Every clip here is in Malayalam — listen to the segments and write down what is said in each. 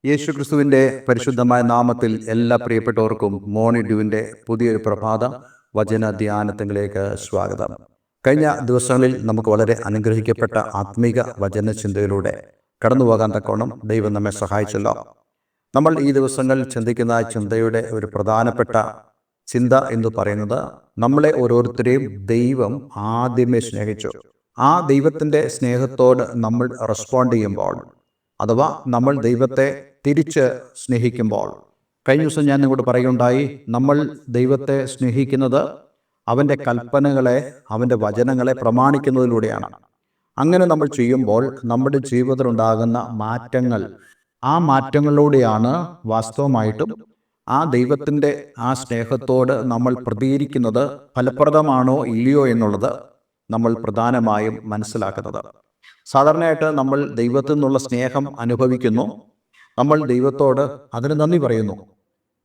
യേശുക്രിസ്തുവിൻ്റെ പരിശുദ്ധമായ നാമത്തിൽ എല്ലാ പ്രിയപ്പെട്ടവർക്കും മോർണിംഗ് ഡ്യൂവിൻ്റെ പുതിയൊരു പ്രഭാത വചന ധ്യാനത്തിലേക്ക് സ്വാഗതം. കഴിഞ്ഞ ദിവസങ്ങളിൽ നമുക്ക് വളരെ അനുഗ്രഹിക്കപ്പെട്ട ആത്മീക വചന ചിന്തയിലൂടെ കടന്നുപോകാൻ തക്കോണം ദൈവം നമ്മെ സഹായിച്ചല്ലോ. നമ്മൾ ഈ ദിവസങ്ങൾ ചിന്തിക്കുന്ന ചിന്തയുടെ ഒരു പ്രധാനപ്പെട്ട ചിന്ത എന്ന് പറയുന്നത്, നമ്മളെ ഓരോരുത്തരെയും ദൈവം ആദ്യമേ സ്നേഹിച്ചു. ആ ദൈവത്തിൻ്റെ സ്നേഹത്തോട് നമ്മൾ റെസ്പോണ്ട് ചെയ്യുമ്പോൾ, അഥവാ നമ്മൾ ദൈവത്തെ തിരിച്ച് സ്നേഹിക്കുമ്പോൾ, കഴിഞ്ഞ ദിവസം ഞാൻ നിങ്ങളോട് പറയുകയുണ്ടായി, നമ്മൾ ദൈവത്തെ സ്നേഹിക്കുന്നത് അവൻ്റെ കൽപ്പനകളെ, അവൻ്റെ വചനങ്ങളെ പ്രമാണിക്കുന്നതിലൂടെയാണ്. അങ്ങനെ നമ്മൾ ചെയ്യുമ്പോൾ നമ്മുടെ ജീവിതത്തിലുണ്ടാകുന്ന മാറ്റങ്ങൾ, ആ മാറ്റങ്ങളിലൂടെയാണ് വാസ്തവമായിട്ടും ആ ദൈവത്തിൻ്റെ ആ സ്നേഹത്തോട് നമ്മൾ പ്രതികരിക്കുന്നത് ഫലപ്രദമാണോ ഇല്ലയോ എന്നുള്ളത് നമ്മൾ പ്രധാനമായും മനസ്സിലാക്കുന്നത്. സാധാരണയായിട്ട് നമ്മൾ ദൈവത്തിൽ നിന്നുള്ള സ്നേഹം അനുഭവിക്കുന്നു, നമ്മൾ ദൈവത്തോട് അതിന് നന്ദി പറയുന്നു.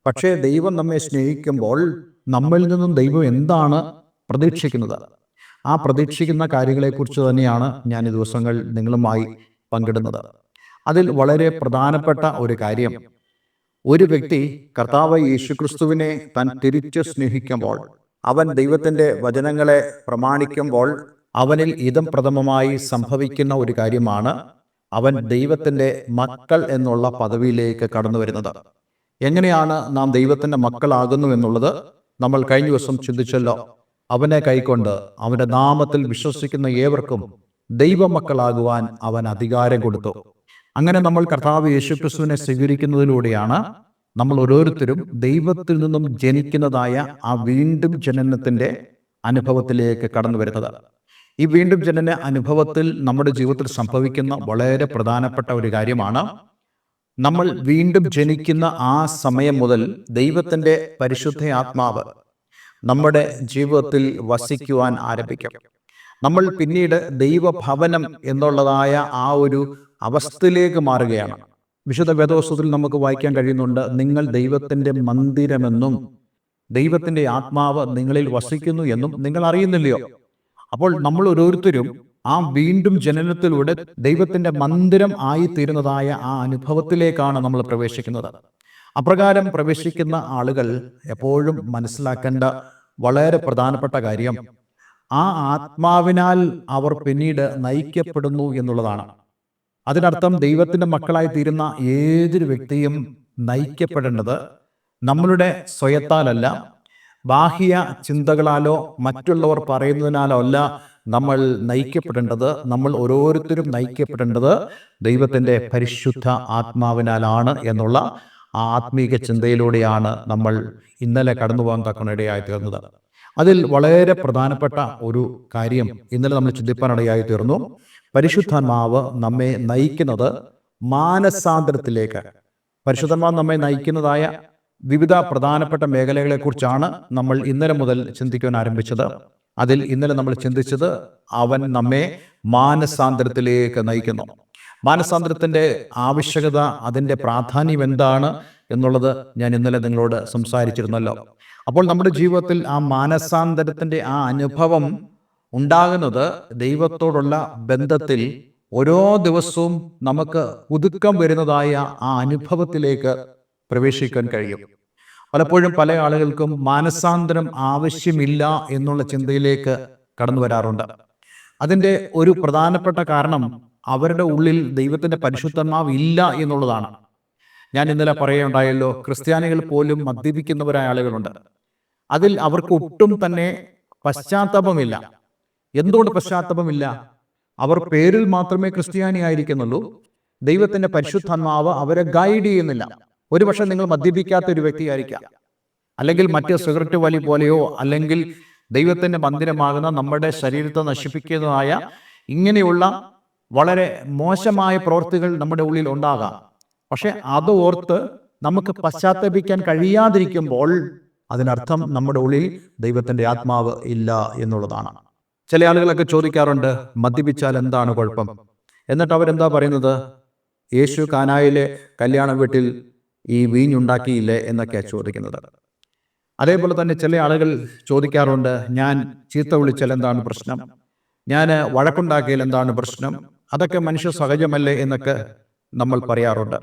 പക്ഷേ ദൈവം നമ്മെ സ്നേഹിക്കുമ്പോൾ നമ്മളിൽ നിന്നും ദൈവം എന്താണ് പ്രതീക്ഷിക്കുന്നത്? ആ പ്രതീക്ഷിക്കുന്ന കാര്യങ്ങളെക്കുറിച്ച് തന്നെയാണ് ഞാൻ ഈ ദിവസങ്ങൾ നിങ്ങളുമായി പങ്കിടുന്നത്. അതിൽ വളരെ പ്രധാനപ്പെട്ട ഒരു കാര്യം, ഒരു വ്യക്തി കർത്താവ് യേശുക്രിസ്തുവിനെ താൻ തിരിച്ച് സ്നേഹിക്കുമ്പോൾ, അവൻ ദൈവത്തിൻ്റെ വചനങ്ങളെ പ്രമാണിക്കുമ്പോൾ അവനിൽ ഇദം പ്രഥമമായി സംഭവിക്കുന്ന ഒരു കാര്യമാണ്, അവൻ ദൈവത്തിൻ്റെ മക്കൾ എന്നുള്ള പദവിയിലേക്ക് കടന്നു വരുന്നത്. എങ്ങനെയാണ് നാം ദൈവത്തിൻ്റെ മക്കളാകുന്നു എന്നുള്ളത് നമ്മൾ കഴിഞ്ഞ ദിവസം ചിന്തിച്ചല്ലോ. അവനെ കൈക്കൊണ്ട് അവൻ്റെ നാമത്തിൽ വിശ്വസിക്കുന്ന ഏവർക്കും ദൈവമക്കളാകുവാൻ അവൻ അധികാരം കൊടുത്തു. അങ്ങനെ നമ്മൾ കർത്താവ് യേശുക്രിസ്തുവിനെ സ്വീകരിക്കുന്നതിലൂടെയാണ് നമ്മൾ ഓരോരുത്തരും ദൈവത്തിൽ നിന്നും ജനിക്കുന്നതായ ആ വീണ്ടും ജനനത്തിൻ്റെ അനുഭവത്തിലേക്ക് കടന്നു വരുന്നത്. ഈ വീണ്ടും ജനന അനുഭവത്തിൽ നമ്മുടെ ജീവിതത്തിൽ സംഭവിക്കുന്ന വളരെ പ്രധാനപ്പെട്ട ഒരു കാര്യമാണ്, നമ്മൾ വീണ്ടും ജനിക്കുന്ന ആ സമയം മുതൽ ദൈവത്തിൻ്റെ പരിശുദ്ധ ആത്മാവ് നമ്മുടെ ജീവിതത്തിൽ വസിക്കുവാൻ ആരംഭിക്കും. നമ്മൾ പിന്നീട് ദൈവഭവനം എന്നുള്ളതായ ആ ഒരു അവസ്ഥയിലേക്ക് മാറുകയാണ്. വിശുദ്ധ വേദപുസ്തകത്തിൽ നമുക്ക് വായിക്കാൻ കഴിയുന്നുണ്ട്, നിങ്ങൾ ദൈവത്തിൻ്റെ മന്ദിരമെന്നും ദൈവത്തിൻ്റെ ആത്മാവ് നിങ്ങളിൽ വസിക്കുന്നു എന്നും നിങ്ങൾ അറിയുന്നില്ലയോ? അപ്പോൾ നമ്മൾ ഓരോരുത്തരും ആ വീണ്ടും ജനനത്തിലൂടെ ദൈവത്തിൻ്റെ മന്ദിരം ആയിത്തീരുന്നതായ ആ അനുഭവത്തിലേക്കാണ് നമ്മൾ പ്രവേശിക്കുന്നത്. അപ്രകാരം പ്രവേശിക്കുന്ന ആളുകൾ എപ്പോഴും മനസ്സിലാക്കേണ്ട വളരെ പ്രധാനപ്പെട്ട കാര്യം, ആ ആത്മാവിനാൽ അവർ പിന്നീട് നയിക്കപ്പെടുന്നു എന്നുള്ളതാണ്. അതിനർത്ഥം ദൈവത്തിൻ്റെ മക്കളായി തീരുന്ന ഏതൊരു വ്യക്തിയും നയിക്കപ്പെടേണ്ടത് നമ്മളുടെ സ്വയത്താലല്ല, ബാഹ്യ ചിന്തകളാലോ മറ്റുള്ളവർ പറയുന്നതിനാലോ അല്ല നമ്മൾ നയിക്കപ്പെടേണ്ടത്. നമ്മൾ ഓരോരുത്തരും നയിക്കപ്പെടേണ്ടത് ദൈവത്തിൻ്റെ പരിശുദ്ധ ആത്മാവിനാലാണ് എന്നുള്ള ആ ആത്മീക ചിന്തയിലൂടെയാണ് നമ്മൾ ഇന്നലെ കടന്നു പോകാൻ തക്കണിടയായി തീർന്നത്. അതിൽ വളരെ പ്രധാനപ്പെട്ട ഒരു കാര്യം ഇന്നലെ നമ്മൾ ചിന്തിപ്പാനിടയായി തീർന്നു. പരിശുദ്ധാത്മാവ് നമ്മെ നയിക്കുന്നത് മാനസാന്തരത്തിലേക്ക്. പരിശുദ്ധാത്മാവ് നമ്മെ നയിക്കുന്നതായ വിവിധ പ്രധാനപ്പെട്ട മേഖലകളെക്കുറിച്ചാണ് നമ്മൾ ഇന്നലെ മുതൽ ചിന്തിക്കുവാൻ ആരംഭിച്ചത്. അതിൽ ഇന്നലെ നമ്മൾ ചിന്തിച്ചത്, അവൻ നമ്മെ മാനസാന്തരത്തിലേക്ക് നയിക്കുന്നു. മാനസാന്തരത്തിൻ്റെ ആവശ്യകത, അതിൻ്റെ പ്രാധാന്യം എന്താണ് എന്നുള്ളത് ഞാൻ ഇന്നലെ നിങ്ങളോട് സംസാരിച്ചിരുന്നല്ലോ. അപ്പോൾ നമ്മുടെ ജീവിതത്തിൽ ആ മാനസാന്തരത്തിൻ്റെ ആ അനുഭവം ഉണ്ടാകുന്നത് ദൈവത്തോടുള്ള ബന്ധത്തിൽ ഓരോ ദിവസവും നമുക്ക് പുതുക്കം വരുന്നതായ ആ അനുഭവത്തിലേക്ക് പ്രവേശിക്കാൻ കഴിയും. പലപ്പോഴും പല ആളുകൾക്കും മാനസാന്തരം ആവശ്യമില്ല എന്നുള്ള ചിന്തയിലേക്ക് കടന്നു വരാറുണ്ട്. അതിൻ്റെ ഒരു പ്രധാനപ്പെട്ട കാരണം അവരുടെ ഉള്ളിൽ ദൈവത്തിൻ്റെ പരിശുദ്ധാത്മാവ് ഇല്ല എന്നുള്ളതാണ്. ഞാൻ ഇന്നലെ പറയുകയുണ്ടായല്ലോ, ക്രിസ്ത്യാനികൾ പോലും മദ്യപിക്കുന്നവരായ ആളുകളുണ്ട്. അതിൽ അവർക്ക് ഒട്ടും തന്നെ പശ്ചാത്താപമില്ല. എന്തുകൊണ്ട് പശ്ചാത്താപമില്ല? അവർ പേരിൽ മാത്രമേ ക്രിസ്ത്യാനി ആയിരിക്കുന്നുള്ളൂ. ദൈവത്തിൻ്റെ പരിശുദ്ധാത്മാവ് അവരെ ഗൈഡ് ചെയ്യുന്നില്ല. ഒരുപക്ഷെ നിങ്ങൾ മദ്യപിക്കാത്ത ഒരു വ്യക്തിയായിരിക്കാം, അല്ലെങ്കിൽ മറ്റ് സിഗരറ്റ് വലി പോലെയോ, അല്ലെങ്കിൽ ദൈവത്തിൻ്റെ മന്ദിരമാകുന്ന നമ്മുടെ ശരീരത്തെ നശിപ്പിക്കുന്നതായ ഇങ്ങനെയുള്ള വളരെ മോശമായ പ്രവൃത്തികൾ നമ്മുടെ ഉള്ളിൽ ഉണ്ടാകാം. പക്ഷെ അത് ഓർത്ത് നമുക്ക് പശ്ചാത്തപിക്കാൻ കഴിയാതിരിക്കുമ്പോൾ അതിനർത്ഥം നമ്മുടെ ഉള്ളിൽ ദൈവത്തിൻ്റെ ആത്മാവ് ഇല്ല എന്നുള്ളതാണ്. ചില ആളുകളൊക്കെ ചോദിക്കാറുണ്ട്, മദ്യപിച്ചാൽ എന്താണ് കുഴപ്പം? എന്നിട്ട് അവരെന്താ പറയുന്നത്? യേശു കാനായിലെ കല്യാണ വീട്ടിൽ ഈ വീഞ്ഞുണ്ടാക്കിയില്ലേ എന്നൊക്കെയാണ് ചോദിക്കുന്നത്. അതേപോലെ തന്നെ ചില ആളുകൾ ചോദിക്കാറുണ്ട്, ഞാൻ ചീത്ത വിളിച്ചാൽ എന്താണ് പ്രശ്നം? ഞാൻ വഴക്കുണ്ടാക്കിയാൽ എന്താണ് പ്രശ്നം? അതൊക്കെ മനുഷ്യ സഹജമല്ലേ എന്നൊക്കെ നമ്മൾ പറയാറുണ്ട്.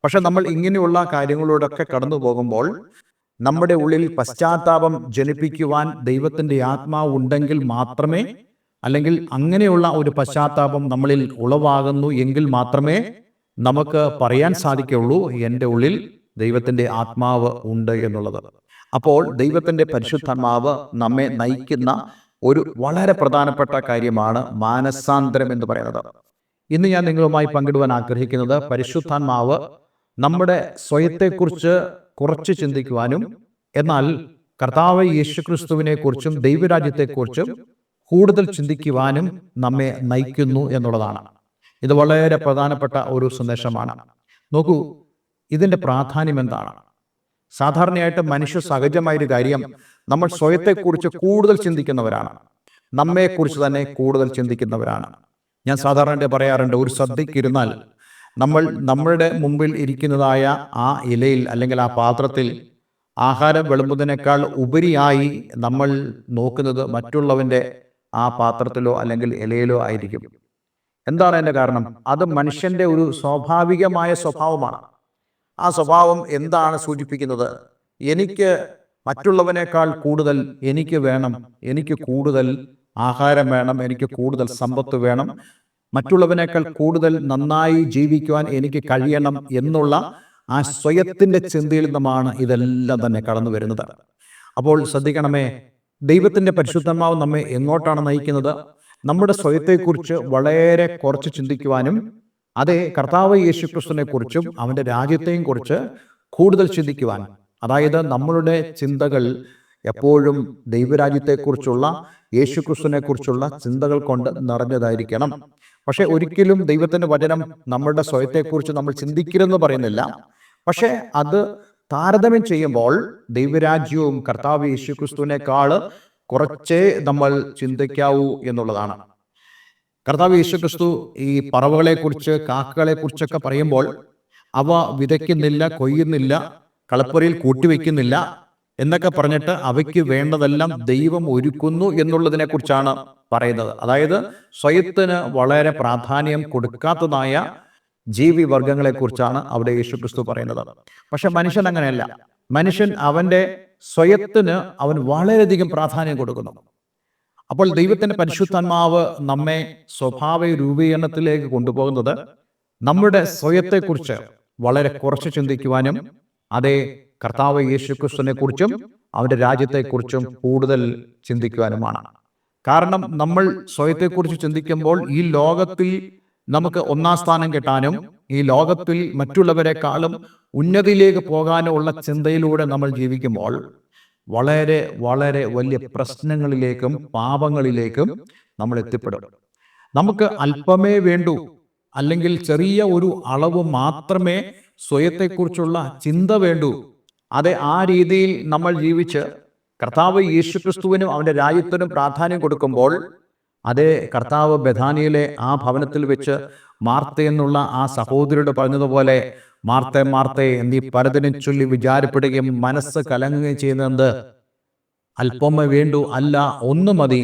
പക്ഷെ നമ്മൾ ഇങ്ങനെയുള്ള കാര്യങ്ങളോടൊക്കെ കടന്നു പോകുമ്പോൾ നമ്മുടെ ഉള്ളിൽ പശ്ചാത്താപം ജനിപ്പിക്കുവാൻ ദൈവത്തിൻ്റെ ആത്മാവ് ഉണ്ടെങ്കിൽ മാത്രമേ, അല്ലെങ്കിൽ അങ്ങനെയുള്ള ഒരു പശ്ചാത്താപം നമ്മളിൽ ഉളവാകുന്നു എങ്കിൽ മാത്രമേ നമുക്ക് പറയാൻ സാധിക്കുള്ളൂ എൻ്റെ ഉള്ളിൽ ദൈവത്തിൻ്റെ ആത്മാവ് ഉണ്ട് എന്നുള്ളത്. അപ്പോൾ ദൈവത്തിൻ്റെ പരിശുദ്ധാത്മാവ് നമ്മെ നയിക്കുന്ന ഒരു വളരെ പ്രധാനപ്പെട്ട കാര്യമാണ് മാനസാന്തരം എന്ന് പറയുന്നത്. ഇന്ന് ഞാൻ നിങ്ങളുമായി പങ്കിടുവാൻ ആഗ്രഹിക്കുന്നത് പരിശുദ്ധാത്മാവ് നമ്മുടെ സ്വയത്തെക്കുറിച്ച് കുറച്ച് ചിന്തിക്കുവാനും എന്നാൽ കർത്താവ് യേശുക്രിസ്തുവിനെ കുറിച്ചും ദൈവരാജ്യത്തെക്കുറിച്ചും കൂടുതൽ ചിന്തിക്കുവാനും നമ്മെ നയിക്കുന്നു എന്നുള്ളതാണ്. ഇത് വളരെ പ്രധാനപ്പെട്ട ഒരു സന്ദേശമാണ്. നോക്കൂ, ഇതിൻ്റെ പ്രാധാന്യം എന്താണ്? സാധാരണയായിട്ട് മനുഷ്യ സഹജമായൊരു കാര്യം, നമ്മൾ സ്വയത്തെക്കുറിച്ച് കൂടുതൽ ചിന്തിക്കുന്നവരാണ്, നമ്മെക്കുറിച്ച് തന്നെ കൂടുതൽ ചിന്തിക്കുന്നവരാണ്. ഞാൻ സാധാരണ പറയാറുണ്ട്, ഒരു സദ്യക്കിരുന്നാൽ നമ്മൾ നമ്മളുടെ മുമ്പിൽ ഇരിക്കുന്നതായ ആ ഇലയിൽ അല്ലെങ്കിൽ ആ പാത്രത്തിൽ ആഹാരം വിളമ്പുന്നതിനേക്കാൾ ഉപരിയായി നമ്മൾ നോക്കുന്നത് മറ്റുള്ളവൻ്റെ ആ പാത്രത്തിലോ അല്ലെങ്കിൽ ഇലയിലോ ആയിരിക്കും. എന്താണ് അതിൻ്റെ കാരണം? അത് മനുഷ്യൻ്റെ ഒരു സ്വാഭാവികമായ സ്വഭാവമാണ്. ആ സ്വഭാവം എന്താണ് സൂചിപ്പിക്കുന്നത്? എനിക്ക് മറ്റുള്ളവനേക്കാൾ കൂടുതൽ എനിക്ക് വേണം, എനിക്ക് കൂടുതൽ ആഹാരം വേണം, എനിക്ക് കൂടുതൽ സമ്പത്ത് വേണം, മറ്റുള്ളവനേക്കാൾ കൂടുതൽ നന്നായി ജീവിക്കുവാൻ എനിക്ക് കഴിയണം എന്നുള്ള ആ സ്വയത്തിൻ്റെ ചിന്തയിൽ നിന്നുമാണ് ഇതെല്ലാം തന്നെ കടന്നു വരുന്നത്. അപ്പോൾ ശ്രദ്ധിക്കണമേ, ദൈവത്തിൻ്റെ പരിശുദ്ധാത്മാവ് നമ്മെ എങ്ങോട്ടാണ് നയിക്കുന്നത്? നമ്മുടെ സ്വയത്തെക്കുറിച്ച് വളരെ കുറച്ച് ചിന്തിക്കുവാനും അതേ കർത്താവ് യേശുക്രിസ്തുവിനെ കുറിച്ചും അവൻ്റെ രാജ്യത്തെയും കുറിച്ച് കൂടുതൽ ചിന്തിക്കുവാൻ. അതായത് നമ്മളുടെ ചിന്തകൾ എപ്പോഴും ദൈവരാജ്യത്തെക്കുറിച്ചുള്ള, യേശുക്രിസ്തുവിനെ കുറിച്ചുള്ള ചിന്തകൾ കൊണ്ട് നിറഞ്ഞതായിരിക്കണം. പക്ഷെ ഒരിക്കലും ദൈവത്തിൻ്റെ വചനം നമ്മളുടെ സ്വയത്തെക്കുറിച്ച് നമ്മൾ ചിന്തിക്കരുതെന്ന് പറയുന്നില്ല. പക്ഷെ അത് താരതമ്യം ചെയ്യുമ്പോൾ ദൈവരാജ്യവും കർത്താവ് യേശുക്രിസ്തുവിനേക്കാൾ കുറച്ചേ നമ്മൾ ചിന്തിക്കാവൂ എന്നുള്ളതാണ്. കർത്താവ് യേശുക്രിസ്തു ഈ പറവകളെക്കുറിച്ച്, കാക്കകളെക്കുറിച്ചൊക്കെ പറയുമ്പോൾ അവ വിതയ്ക്കുന്നില്ല, കൊയ്യുന്നില്ല, കളപ്പുരയിൽ കൂട്ടിവെക്കുന്നില്ല എന്നൊക്കെ പറഞ്ഞിട്ട് അവയ്ക്ക് വേണ്ടതെല്ലാം ദൈവം ഒരുക്കുന്നു എന്നുള്ളതിനെ കുറിച്ചാണ് പറയുന്നത്. അതായത് സ്വയത്തിന് വളരെ പ്രാധാന്യം കൊടുക്കാത്തതായ ജീവിവർഗങ്ങളെക്കുറിച്ചാണ് അവിടെ യേശുക്രിസ്തു പറയുന്നത്. പക്ഷെ മനുഷ്യൻ അങ്ങനെയല്ല. മനുഷ്യൻ അവൻ്റെ സ്വയത്തിന് അവൻ വളരെയധികം പ്രാധാന്യം കൊടുക്കുന്നു. അപ്പോൾ ദൈവത്തിൻ്റെ പരിശുദ്ധാത്മാവ് നമ്മെ സ്വഭാവ രൂപീകരണത്തിലേക്ക് കൊണ്ടുപോകുന്നത് നമ്മുടെ സ്വയത്തെക്കുറിച്ച് വളരെ കുറച്ച് ചിന്തിക്കുവാനും അതേ കർത്താവ് യേശുക്രിസ്തുവിനെ കുറിച്ചും അവൻ്റെ രാജ്യത്തെക്കുറിച്ചും കൂടുതൽ ചിന്തിക്കുവാനുമാണ്. കാരണം നമ്മൾ സ്വയത്തെക്കുറിച്ച് ചിന്തിക്കുമ്പോൾ ഈ ലോകത്തിൽ നമുക്ക് ഒന്നാം സ്ഥാനം കിട്ടാനും ഈ ലോകത്തിൽ മറ്റുള്ളവരെക്കാളും ഉന്നതിയിലേക്ക് പോകാനുള്ള ചിന്തയിലൂടെ നമ്മൾ ജീവിക്കുമ്പോൾ വളരെ വളരെ വലിയ പ്രശ്നങ്ങളിലേക്കും പാപങ്ങളിലേക്കും നമ്മൾ എത്തിപ്പെടും. നമുക്ക് അല്പമേ വേണ്ടൂ, അല്ലെങ്കിൽ ചെറിയ ഒരു അളവ് മാത്രമേ സ്വയത്തെക്കുറിച്ചുള്ള ചിന്ത വേണ്ടൂ. അത് ആ രീതിയിൽ നമ്മൾ ജീവിച്ച് കർത്താവ് യേശുക്രിസ്തുവിനും അവൻ്റെ രാജ്യത്തിനും പ്രാധാന്യം കൊടുക്കുമ്പോൾ അതേ കർത്താവ് ബഥാനിയിലെ ആ ഭവനത്തിൽ വെച്ച് മാർത്ത എന്നുള്ള ആ സഹോദരിയോട് പറഞ്ഞതുപോലെ, മാർത്തേ മാർത്തേ, നീ പലതിനെ ചൊല്ലി വിചാരപ്പെടുകയും മനസ്സ് കലങ്ങുകയും ചെയ്യുന്നത് അല്പമേ വേണ്ടു, അല്ല ഒന്ന് മതി.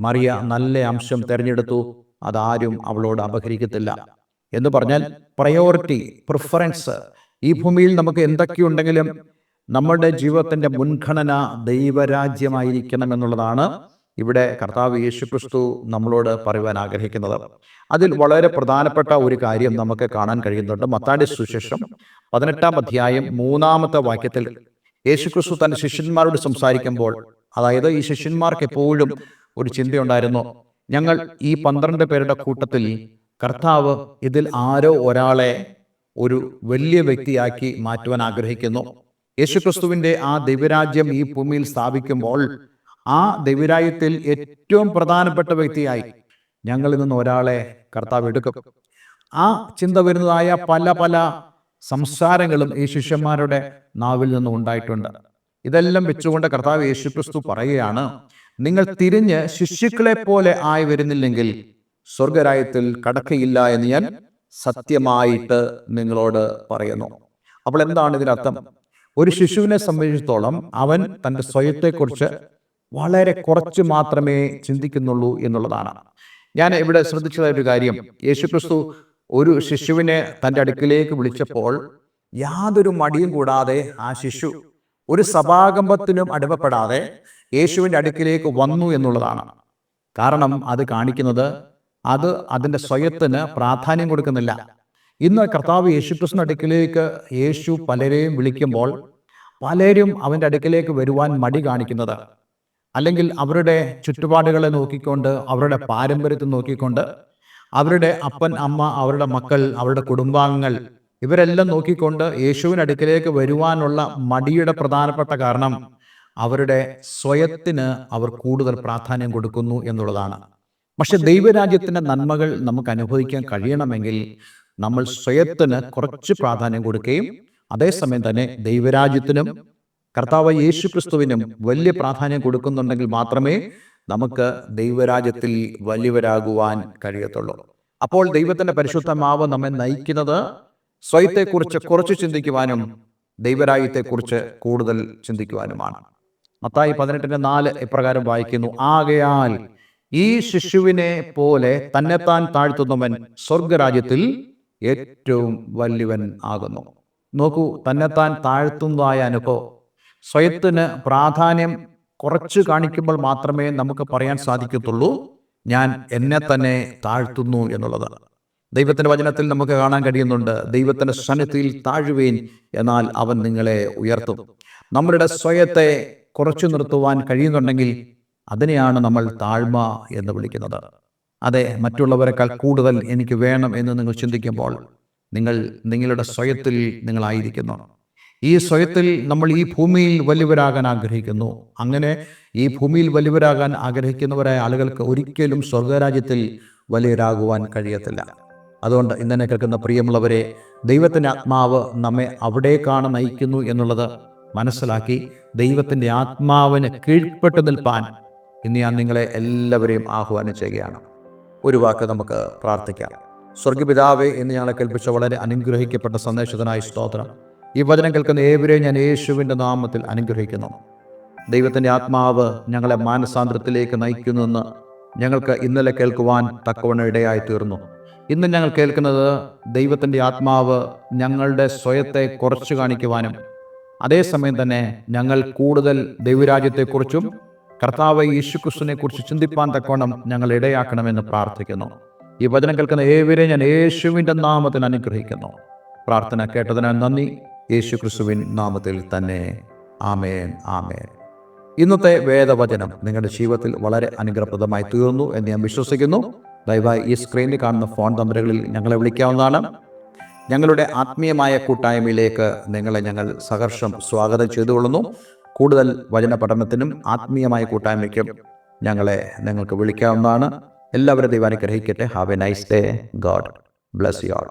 മറിയ നല്ല അംശം തിരഞ്ഞെടുത്തു, അതാരും അവളോട് അപഹരിക്കത്തില്ല എന്ന് പറഞ്ഞാൽ പ്രയോറിറ്റി, പ്രിഫറൻസ്. ഈ ഭൂമിയിൽ നമുക്ക് എന്തൊക്കെയുണ്ടെങ്കിലും നമ്മുടെ ജീവിതത്തിൻ്റെ മുൻഗണന ദൈവരാജ്യമായിരിക്കണം എന്നുള്ളതാണ് ഇവിടെ കർത്താവ് യേശുക്രിസ്തു നമ്മളോട് പറയുവാൻ ആഗ്രഹിക്കുന്നത്. അതിൽ വളരെ പ്രധാനപ്പെട്ട ഒരു കാര്യം നമുക്ക് കാണാൻ കഴിയുന്നുണ്ട്. മത്തായിയുടെ സുവിശേഷം 18-ാം അധ്യായം 3-ാമത്തെ വാക്യത്തിൽ യേശുക്രിസ്തു തന്റെ ശിഷ്യന്മാരോട് സംസാരിക്കുമ്പോൾ, അതായത് ഈ ശിഷ്യന്മാർക്ക് എപ്പോഴും ഒരു ചിന്തയുണ്ടായിരുന്നു, ഞങ്ങൾ ഈ 12 പേരുടെ കൂട്ടത്തിൽ കർത്താവ് ഇതിൽ ആരോ ഒരാളെ ഒരു വലിയ വ്യക്തിയാക്കി മാറ്റുവാൻ ആഗ്രഹിക്കുന്നു. യേശുക്രിസ്തുവിൻ്റെ ആ ദൈവരാജ്യം ഈ ഭൂമിയിൽ സ്ഥാപിക്കുമ്പോൾ ആ ദൈവരാജ്യത്തിൽ ഏറ്റവും പ്രധാനപ്പെട്ട വ്യക്തിയായി ഞങ്ങളിൽ നിന്ന് ഒരാളെ കർത്താവ് എടുക്കും. ആ ചിന്ത വരുന്നതായ പല പല സംസാരങ്ങളും ഈ ശിഷ്യന്മാരുടെ നാവിൽ നിന്നും ഉണ്ടായിട്ടുണ്ട്. ഇതെല്ലാം വെച്ചുകൊണ്ട് കർത്താവ് യേശുക്രിസ്തു പറയുകയാണ്, നിങ്ങൾ തിരിഞ്ഞ് ശിശുക്കളെ പോലെ ആയി വരുന്നില്ലെങ്കിൽ സ്വർഗരാജ്യത്തിൽ കടക്കയില്ല എന്ന് ഞാൻ സത്യമായിട്ട് നിങ്ങളോട് പറയുന്നു. അപ്പോൾ എന്താണ് ഇതിനർത്ഥം? ഒരു ശിശുവിനെ സംബന്ധിച്ചിടത്തോളം അവൻ തൻ്റെ സ്വയത്തെക്കുറിച്ച് വളരെ കുറച്ച് മാത്രമേ ചിന്തിക്കുന്നുള്ളൂ എന്നുള്ളതാണ്. ഞാൻ ഇവിടെ ശ്രദ്ധിച്ചതായ ഒരു കാര്യം, യേശുക്രിസ്തു ഒരു ശിശുവിനെ തൻ്റെ അടുക്കിലേക്ക് വിളിച്ചപ്പോൾ യാതൊരു മടിയും കൂടാതെ ആ ശിശു ഒരു സഭാകമ്പത്തിനും അടിമപ്പെടാതെ യേശുവിൻ്റെ അടുക്കിലേക്ക് വന്നു എന്നുള്ളതാണ്. കാരണം അത് കാണിക്കുന്നത് അത് അതിൻ്റെ സ്വയത്തിന് പ്രാധാന്യം കൊടുക്കുന്നില്ല. ഇന്ന് കർത്താവ് യേശുക്രിസ്തുവിൻ്റെ അടുക്കിലേക്ക് യേശു പലരെയും വിളിക്കുമ്പോൾ പലരും അവൻ്റെ അടുക്കിലേക്ക് വരുവാൻ മടി കാണിക്കുന്നത്, അല്ലെങ്കിൽ അവരുടെ ചുറ്റുപാടുകളെ നോക്കിക്കൊണ്ട്, അവരുടെ പാരമ്പര്യത്തെ നോക്കിക്കൊണ്ട്, അവരുടെ അപ്പൻ അമ്മ, അവരുടെ മക്കൾ, അവരുടെ കുടുംബാംഗങ്ങൾ ഇവരെല്ലാം നോക്കിക്കൊണ്ട് യേശുവിൻ്റെ അടുക്കിലേക്ക് വരുവാനുള്ള മടിയുടെ പ്രധാനപ്പെട്ട കാരണം അവരുടെ സ്വയത്തിന് അവർ കൂടുതൽ പ്രാധാന്യം കൊടുക്കുന്നു എന്നുള്ളതാണ്. പക്ഷെ ദൈവരാജ്യത്തിൻ്റെ നന്മകൾ നമുക്ക് അനുഭവിക്കാൻ കഴിയണമെങ്കിൽ നമ്മൾ സ്വയത്തിന് കുറച്ച് പ്രാധാന്യം കൊടുക്കുകയും അതേസമയം തന്നെ ദൈവരാജ്യത്തിനും കർത്താവ് യേശു ക്രിസ്തുവിനും വലിയ പ്രാധാന്യം കൊടുക്കുന്നുണ്ടെങ്കിൽ മാത്രമേ നമുക്ക് ദൈവരാജ്യത്തിൽ വലിയവരാകുവാൻ കഴിയത്തുള്ളൂ. അപ്പോൾ ദൈവത്തിൻ്റെ പരിശുദ്ധമാവ് നമ്മെ നയിക്കുന്നത് സ്വയത്തെക്കുറിച്ച് കുറച്ച് ചിന്തിക്കുവാനും ദൈവരാജ്യത്തെക്കുറിച്ച് കൂടുതൽ ചിന്തിക്കുവാനുമാണ്. മത്തായി 18:4 ഇപ്രകാരം വായിക്കുന്നു: ആകയാൽ ഈ ശിശുവിനെ പോലെ തന്നെത്താൻ താഴ്ത്തുന്നവൻ സ്വർഗരാജ്യത്തിൽ ഏറ്റവും വലിയവൻ ആകുന്നു. നോക്കൂ, തന്നെത്താൻ താഴ്ത്തുന്നതായ അനുഭവം, സ്വയത്തിന് പ്രാധാന്യം കുറച്ച് കാണിക്കുമ്പോൾ മാത്രമേ നമുക്ക് പറയാൻ സാധിക്കത്തുള്ളൂ ഞാൻ എന്നെ തന്നെ താഴ്ത്തുന്നു എന്നുള്ളത്. ദൈവത്തിൻ്റെ വചനത്തിൽ നമുക്ക് കാണാൻ കഴിയുന്നുണ്ട്, ദൈവത്തിൻ്റെ സന്നിധിയിൽ താഴുവേൻ, എന്നാൽ അവൻ നിങ്ങളെ ഉയർത്തും. നമ്മളുടെ സ്വയത്തെ കുറച്ചു നിർത്തുവാൻ കഴിയുന്നുണ്ടെങ്കിൽ അതിനെയാണ് നമ്മൾ താഴ്മ എന്ന് വിളിക്കുന്നത്. അതെ, മറ്റുള്ളവരെക്കാൾ കൂടുതൽ എനിക്ക് വേണം എന്ന് നിങ്ങൾ ചിന്തിക്കുമ്പോൾ നിങ്ങൾ നിങ്ങളുടെ സ്വയത്തിൽ നിങ്ങളായിരിക്കുന്നു. ഈ സ്വയത്തിൽ നമ്മൾ ഈ ഭൂമിയിൽ വലിയവരാകാൻ ആഗ്രഹിക്കുന്നു. അങ്ങനെ ഈ ഭൂമിയിൽ വലിയവരാകാൻ ആഗ്രഹിക്കുന്നവരായ ആളുകൾക്ക് ഒരിക്കലും സ്വർഗരാജ്യത്തിൽ വലിയവരാകുവാൻ കഴിയത്തില്ല. അതുകൊണ്ട് ഇന്നെ കേൾക്കുന്ന പ്രിയമുള്ളവരെ, ദൈവത്തിൻ്റെ ആത്മാവ് നമ്മെ അവിടേക്കാണ് നയിക്കുന്നു എന്നുള്ളത് മനസ്സിലാക്കി ദൈവത്തിൻ്റെ ആത്മാവിന് കീഴ്പ്പെട്ട് നിൽപ്പാൻ ഇന്ന് ഞാൻ നിങ്ങളെ എല്ലാവരെയും ആഹ്വാനം ചെയ്യുകയാണ്. ഒരു വാക്ക് നമുക്ക് പ്രാർത്ഥിക്കാം. സ്വർഗപിതാവേ, എന്ന് ഞങ്ങളെ കേൾപ്പിച്ച വളരെ അനുഗ്രഹിക്കപ്പെട്ട സന്ദേശത്തിനായി സ്തോത്രം. ഈ വചനം കേൾക്കുന്ന ഏവരെയും ഞാൻ യേശുവിൻ്റെ നാമത്തിൽ അനുഗ്രഹിക്കുന്നു. ദൈവത്തിൻ്റെ ആത്മാവ് ഞങ്ങളെ മാനസാന്തരത്തിലേക്ക് നയിക്കുന്നുവെന്ന് ഞങ്ങൾക്ക് ഇന്നലെ കേൾക്കുവാൻ തക്കവണ്ണം ഇടയായി തീർന്നു. ഇന്ന് ഞങ്ങൾ കേൾക്കുന്നത് ദൈവത്തിൻ്റെ ആത്മാവ് ഞങ്ങളുടെ സ്വയത്തെ കുറച്ച് കാണിക്കുവാനും അതേസമയം തന്നെ ഞങ്ങൾ കൂടുതൽ ദൈവരാജ്യത്തെക്കുറിച്ചും കർത്താവ് യേശുക്രിസ്തുവിനെ കുറിച്ച് ചിന്തിപ്പാൻ തക്കവണ്ണം ഞങ്ങൾ ഇടയാക്കണമെന്ന് പ്രാർത്ഥിക്കുന്നു. ഈ വചനം കേൾക്കുന്ന ഏവരെയും ഞാൻ യേശുവിൻ്റെ നാമത്തിൽ അനുഗ്രഹിക്കുന്നു. പ്രാർത്ഥന കേട്ടതിനാൽ നന്ദി. യേശുക്രിസ്തുവിൻ നാമത്തിൽ തന്നെ. ആമേൻ, ആമേൻ. ഇന്നത്തെ വേദവചനം നിങ്ങളുടെ ജീവിതത്തിൽ വളരെ അനുഗ്രഹപ്രദമായി തീർന്നു എന്ന് ഞാൻ വിശ്വസിക്കുന്നു. ദയവായി ഈ സ്ക്രീനിൽ കാണുന്ന ഫോൺ നമ്പറുകളിൽ ഞങ്ങളെ വിളിക്കാവുന്നതാണ്. ഞങ്ങളുടെ ആത്മീയമായ കൂട്ടായ്മയിലേക്ക് നിങ്ങളെ ഞങ്ങൾ സഹർഷം സ്വാഗതം ചെയ്തുകൊള്ളുന്നു. കൂടുതൽ വചന പഠനത്തിനും ആത്മീയമായ കൂട്ടായ്മയ്ക്കും നിങ്ങൾക്ക് വിളിക്കാവുന്നതാണ്. എല്ലാവരും ദൈവം അനുഗ്രഹിക്കട്ടെ. Have A nice day. God bless you all.